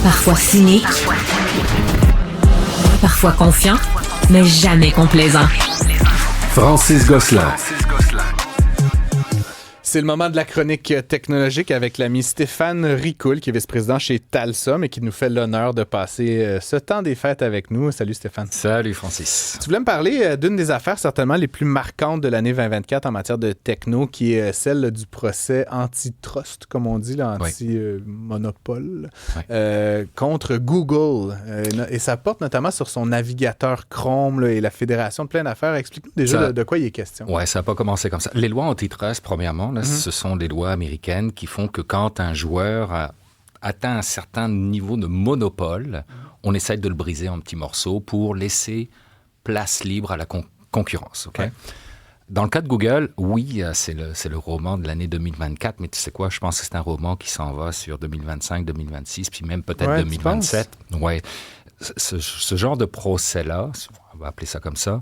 Parfois cynique, parfois confiant, mais jamais complaisant. Francis Gosselin. C'est le moment de la chronique technologique avec l'ami Stéphane Ricoul, qui est vice-président chez Talsa, mais qui nous fait l'honneur de passer ce temps des fêtes avec nous. Salut Stéphane. Salut Francis. Tu voulais me parler d'une des affaires certainement les plus marquantes de l'année 2024 en matière de techno, qui est celle du procès antitrust, comme on dit, là, anti-monopole, contre Google. Et ça porte notamment sur son navigateur Chrome là, et la fédération de plein d'affaires. Explique-nous déjà de quoi il est question. Oui, ça n'a pas commencé comme ça. Les lois antitrust, premièrement, là, ce sont des lois américaines qui font que quand un joueur a atteint un certain niveau de monopole, on essaie de le briser en petits morceaux pour laisser place libre à la concurrence. Okay? Dans le cas de Google, oui, c'est le roman de l'année 2024, mais tu sais quoi, je pense que c'est un roman qui s'en va sur 2025, 2026, puis même peut-être 2027. Oui, ce genre de procès-là, on va appeler ça comme ça,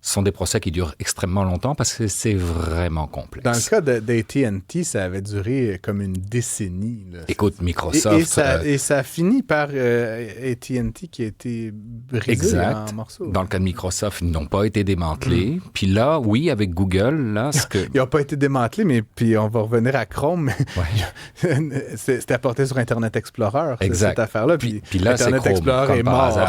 sont des procès qui durent extrêmement longtemps parce que c'est vraiment complexe. Dans le cas d'AT&T, ça avait duré comme une décennie. Là. Écoute, Microsoft... Et ça a fini par AT&T qui a été brisé en morceaux. Dans le cas de Microsoft, ils n'ont pas été démantelés. Puis là, oui, avec Google, là... Ils n'ont pas été démantelés, mais puis on va revenir à Chrome. C'était apporté sur Internet Explorer, cette affaire-là. Puis là, Internet Explorer est mort.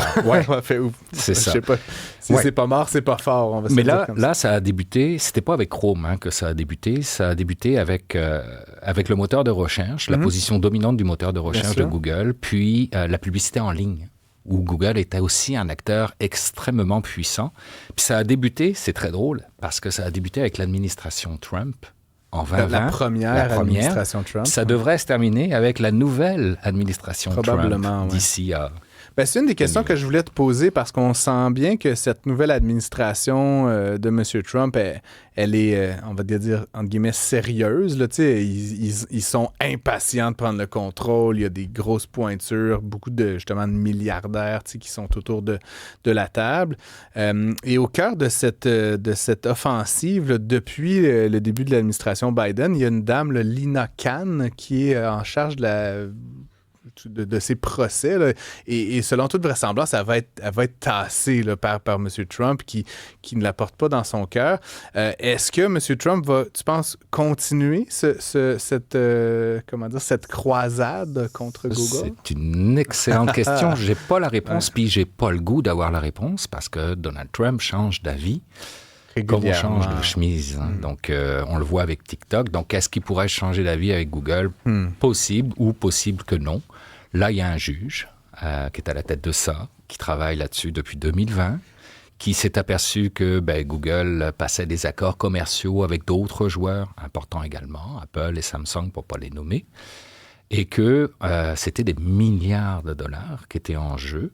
C'est ça. Je sais pas. Si c'est pas mort, c'est pas fort. Mais là, ça a débuté, c'était pas avec Chrome que ça a débuté avec le moteur de recherche, la position dominante du moteur de recherche de Google, puis la publicité en ligne, où Google était aussi un acteur extrêmement puissant. Puis ça a débuté, c'est très drôle, parce que ça a débuté avec l'administration Trump en 2020. La première administration Trump. Ça devrait se terminer avec la nouvelle administration Trump d'ici à... Ben, c'est une des questions que je voulais te poser parce qu'on sent bien que cette nouvelle administration de M. Trump, elle est, on va dire, entre guillemets, sérieuse. Là, ils sont impatients de prendre le contrôle. Il y a des grosses pointures, beaucoup de milliardaires qui sont autour de la table. Et au cœur de cette offensive, là, depuis le début de l'administration Biden, il y a une dame, là, Lina Khan, qui est en charge de ces procès. Là, et selon toute vraisemblance, elle va être tassée là, par M. Trump qui ne la porte pas dans son cœur. Est-ce que M. Trump va, tu penses, continuer cette croisade contre Google? C'est une excellente question. J'ai pas la réponse, puis j'ai pas le goût d'avoir la réponse parce que Donald Trump change d'avis. Comme on change de chemise. Donc, on le voit avec TikTok. Donc, est-ce qu'il pourrait changer d'avis avec Google? Possible ou possible que non. Là, il y a un juge qui est à la tête de ça, qui travaille là-dessus depuis 2020, qui s'est aperçu que Google passait des accords commerciaux avec d'autres joueurs importants également, Apple et Samsung pour ne pas les nommer, et que c'était des milliards de dollars qui étaient en jeu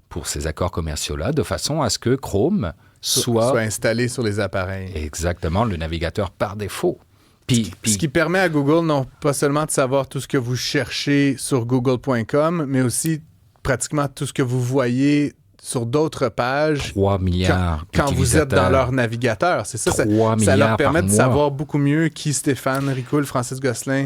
pour ces accords commerciaux-là, de façon à ce que Chrome soit installé sur les appareils. Exactement, le navigateur par défaut. Ce qui permet à Google non pas seulement de savoir tout ce que vous cherchez sur google.com, mais aussi pratiquement tout ce que vous voyez sur d'autres pages 3 milliards quand vous êtes dans leur navigateur. C'est ça, ça leur permet de savoir beaucoup mieux qui Stéphane Ricoul, Francis Gosselin,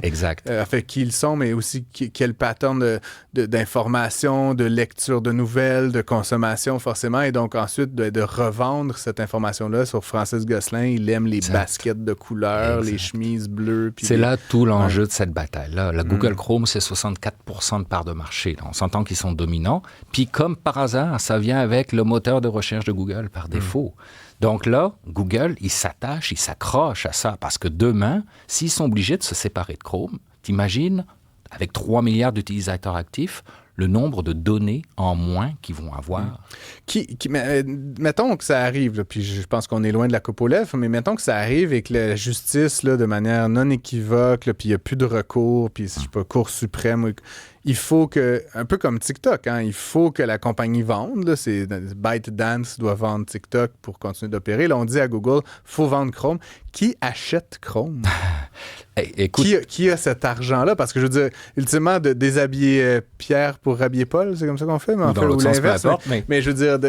qui ils sont, mais aussi quel pattern d'information, de lecture de nouvelles, de consommation forcément, et donc ensuite de revendre cette information-là sur Francis Gosselin. Il aime les baskets de couleur, les chemises bleues. C'est là tout l'enjeu de cette bataille-là. La Google Chrome, c'est 64% de part de marché. Là. On s'entend qu'ils sont dominants. Puis comme par hasard, ça vient avec le moteur de recherche de Google par défaut. Donc là, Google, il s'accroche à ça parce que demain, s'ils sont obligés de se séparer de Chrome, t'imagines, avec 3 milliards d'utilisateurs actifs, le nombre de données en moins qu'ils vont avoir. Mettons que ça arrive, là, puis je pense qu'on est loin de la coupe aux lèvres, mais mettons que ça arrive et que la justice, là, de manière non équivoque, là, puis il n'y a plus de recours, puis je sais pas, Cour suprême, il faut que, un peu comme TikTok, il faut que la compagnie vende. Là, ByteDance doit vendre TikTok pour continuer d'opérer. Là, on dit à Google, il faut vendre Chrome. Qui achète Chrome? Écoute, qui a cet argent-là? Parce que je veux dire, ultimement, de déshabiller Pierre pour rhabiller Paul, c'est comme ça qu'on fait, mais dans l'autre ou sens, peu l'inverse. importe, Mais je veux dire,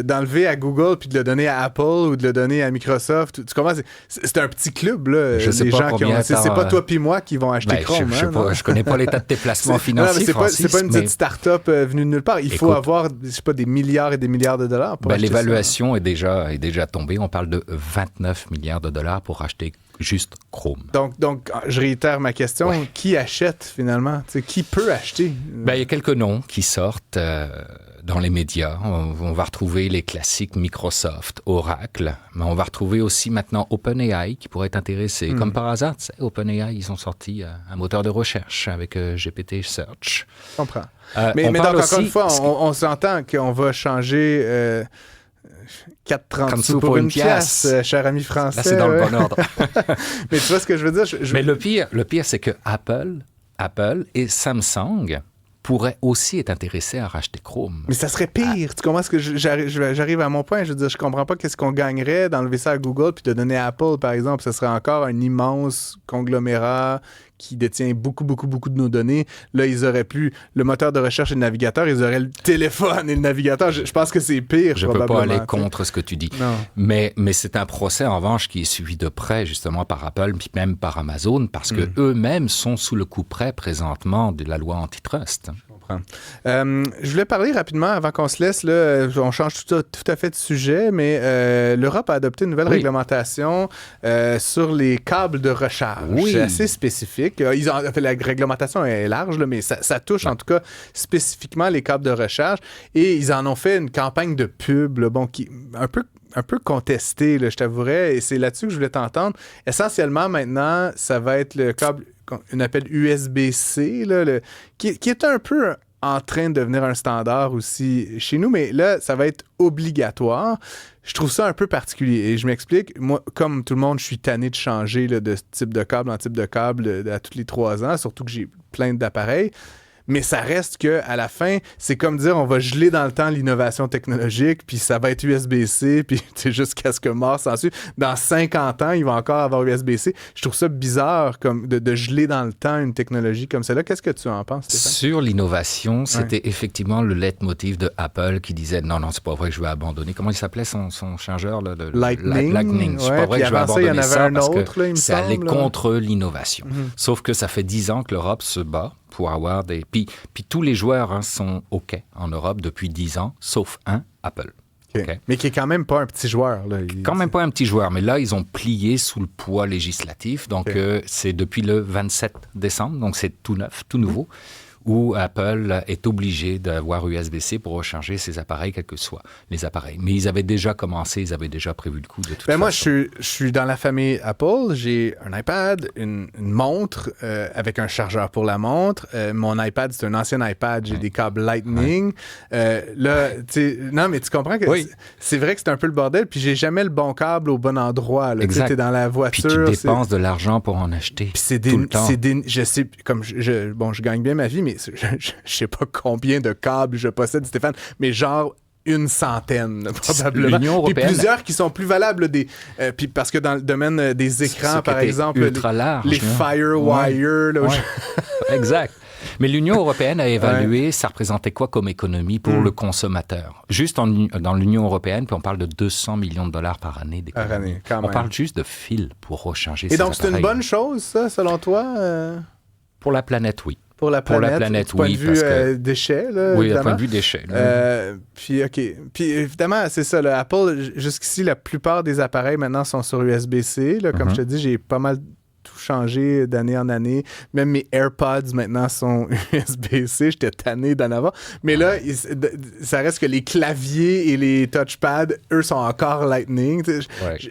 d'enlever à Google puis de le donner à Apple ou de le donner à Microsoft, tu comprends? C'est un petit club, là. Je sais des pas gens qui ont. C'est pas toi puis moi qui vont acheter Chrome. Je connais pas l'état de tes placements financiers, c'est pas une petite start-up venue de nulle part. Il faut avoir, je sais pas, des milliards et des milliards de dollars pour acheter l'évaluation est déjà tombée. On parle de 29 milliards de dollars pour acheter juste Chrome. Donc je réitère ma question. Ouais. Qui achète finalement? T'sais, qui peut acheter? Il y a quelques noms qui sortent dans les médias. On va retrouver les classiques Microsoft, Oracle, mais on va retrouver aussi maintenant OpenAI qui pourrait être intéressé. Comme par hasard, OpenAI, ils ont sorti un moteur de recherche avec GPT Search. Je comprends. Mais donc, encore une fois, on s'entend qu'on va changer 4,30 sous pour une pièce, cher ami français. Là, c'est dans le bon ordre. Mais tu vois ce que je veux dire? Mais le pire, c'est que Apple et Samsung pourraient aussi être intéressés à racheter Chrome. Mais ça serait pire. Tu comprends ce que j'arrive à mon point? Je veux dire, je comprends pas qu'est-ce qu'on gagnerait d'enlever ça à Google puis de donner à Apple, par exemple. Ce serait encore un immense conglomérat qui détient beaucoup de nos données. Là, ils auraient plus le moteur de recherche et le navigateur, ils auraient le téléphone et le navigateur. Je pense que c'est pire, je probablement. Je peux pas aller contre ce que tu dis. Non. Mais c'est un procès, en revanche, qui est suivi de près, justement, par Apple, puis même par Amazon, parce que eux-mêmes sont sous le coup près, présentement, de la loi antitrust. Je voulais parler rapidement, avant qu'on se laisse, là, on change tout à fait de sujet, mais l'Europe a adopté une nouvelle réglementation sur les câbles de recharge. C'est assez spécifique. La réglementation est large, là, mais ça touche en tout cas spécifiquement les câbles de recharge. Et ils en ont fait une campagne de pub, là, qui est un peu contestée, là, je t'avouerais, et c'est là-dessus que je voulais t'entendre. Essentiellement, maintenant, ça va être le câble qu'on appelle USB-C, là, qui est un peu en train de devenir un standard aussi chez nous, mais là, ça va être obligatoire. Je trouve ça un peu particulier et je m'explique. Moi, comme tout le monde, je suis tanné de changer là, de type de câble en type de câble à tous les 3 ans, surtout que j'ai plein d'appareils. Mais ça reste qu'à la fin, c'est comme dire on va geler dans le temps l'innovation technologique, puis ça va être USB-C, puis jusqu'à ce que mort s'ensuit. Dans 50 ans, il va encore avoir USB-C. Je trouve ça bizarre comme de geler dans le temps une technologie comme celle-là. Qu'est-ce que tu en penses, Stéphane? Sur l'innovation, c'était effectivement le leitmotiv de Apple qui disait non, c'est pas vrai que je vais abandonner. Comment il s'appelait son chargeur? Lightning. C'est pas vrai que je vais abandonner ça parce que c'est aller contre l'innovation. Sauf que ça fait 10 ans que l'Europe se bat pour avoir des... Puis tous les joueurs sont OK en Europe depuis 10 ans, sauf un, Apple. Okay. Mais qui est quand même pas un petit joueur. Là. Quand même pas un petit joueur, mais là, ils ont plié sous le poids législatif. Donc, c'est depuis le 27 décembre, donc c'est tout neuf, tout nouveau, où Apple est obligé d'avoir USB-C pour recharger ses appareils, quels que soient les appareils. Mais ils avaient déjà commencé, ils avaient déjà prévu le coup de toute façon. Moi, je suis dans la famille Apple. J'ai un iPad, une montre avec un chargeur pour la montre. Mon iPad, c'est un ancien iPad. J'ai des câbles Lightning. Là, non, mais tu comprends que c'est vrai que c'est un peu le bordel. Puis j'ai jamais le bon câble au bon endroit. Là. Exact. T'es dans la voiture. Puis tu dépenses de l'argent pour en acheter. Puis c'est tout le temps. Je sais, comme je gagne bien ma vie, mais je sais pas combien de câbles je possède, Stéphane, mais genre une centaine, probablement. L'Union européenne. Puis plusieurs qui sont plus valables. Puis parce que dans le domaine des écrans, par exemple, les Firewire. Exact. Mais l'Union européenne a évalué, ça représentait quoi comme économie pour le consommateur? Juste dans l'Union européenne, puis on parle de 200 millions de dollars par année d'économie. Par année, quand même. On parle juste de fils pour recharger ces appareils. Et donc, c'est une bonne chose, ça, selon toi? Pour la planète, oui. Pour la planète, oui. Du point de vue déchets, là, oui, du point de vue déchets. Puis évidemment, c'est ça. Là, Apple, jusqu'ici, la plupart des appareils maintenant sont sur USB-C. Là, comme je te dis, j'ai pas mal tout changé d'année en année. Même mes AirPods maintenant sont USB-C. J'étais tanné d'en avoir. Mais là, ça reste que les claviers et les touchpads, eux, sont encore Lightning.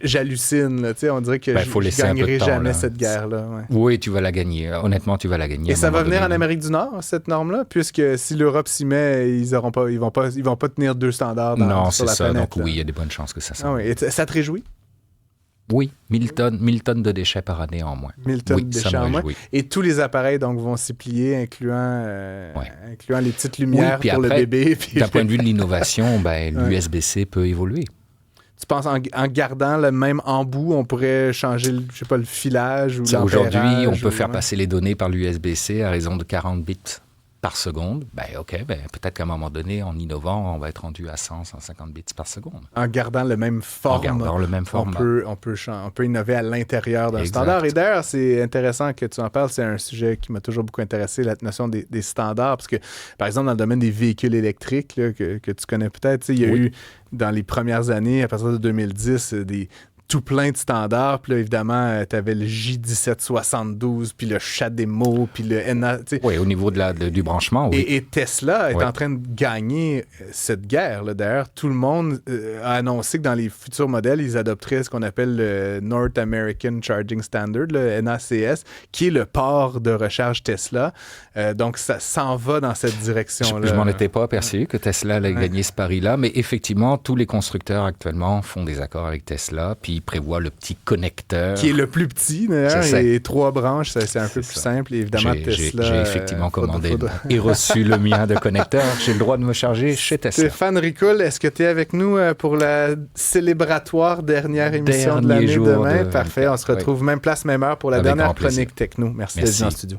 J'hallucine. Là, on dirait que je ne gagnerai jamais cette guerre-là. Ouais. Oui, tu vas la gagner. Honnêtement, tu vas la gagner. Et ça va venir en Amérique du Nord, cette norme-là, puisque si l'Europe s'y met, ils vont pas tenir 2 standards sur la planète. Non, c'est ça. Donc oui, il y a des bonnes chances que ça s'en et ça te réjouit? Oui, 1000 tonnes de déchets par année en moins. 1000 tonnes de déchets en moins. Et tous les appareils donc, vont s'y plier, incluant les petites lumières pour le bébé. D'un point de vue de l'innovation, l'USB-C peut évoluer. Tu penses en gardant le même embout, on pourrait changer, le filage ou l'ampérage? Aujourd'hui, on peut faire passer les données par l'USB-C à raison de 40 bits par seconde, peut-être qu'à un moment donné, en innovant, on va être rendu à 100, 150 bits par seconde. En gardant le même format. On peut innover à l'intérieur d'un standard. Et d'ailleurs, c'est intéressant que tu en parles. C'est un sujet qui m'a toujours beaucoup intéressé, la notion des standards. Parce que, par exemple, dans le domaine des véhicules électriques, là, que tu connais peut-être, il y a eu, dans les premières années, à partir de 2010, tout plein de standards. Puis là, évidemment, tu avais le J1772, puis le CHAdeMO, puis le NA. Oui, au niveau du branchement, oui. Et Tesla est en train de gagner cette guerre. Là. D'ailleurs, tout le monde a annoncé que dans les futurs modèles, ils adopteraient ce qu'on appelle le North American Charging Standard, le NACS, qui est le port de recharge Tesla. Donc, ça s'en va dans cette direction-là. Je m'en étais pas aperçu que Tesla allait gagner ce pari-là, mais effectivement, tous les constructeurs actuellement font des accords avec Tesla, puis prévoit le petit connecteur. Qui est le plus petit, d'ailleurs, et 3 branches, c'est un peu plus simple. Et évidemment, Tesla... J'ai effectivement commandé et reçu le mien de connecteur. J'ai le droit de me charger chez Tesla. Stéphane Ricoul, est-ce que tu es avec nous pour la célébratoire dernière émission de l'année demain? Parfait, on se retrouve même place, même heure pour la dernière chronique techno. Merci d'être venu en studio.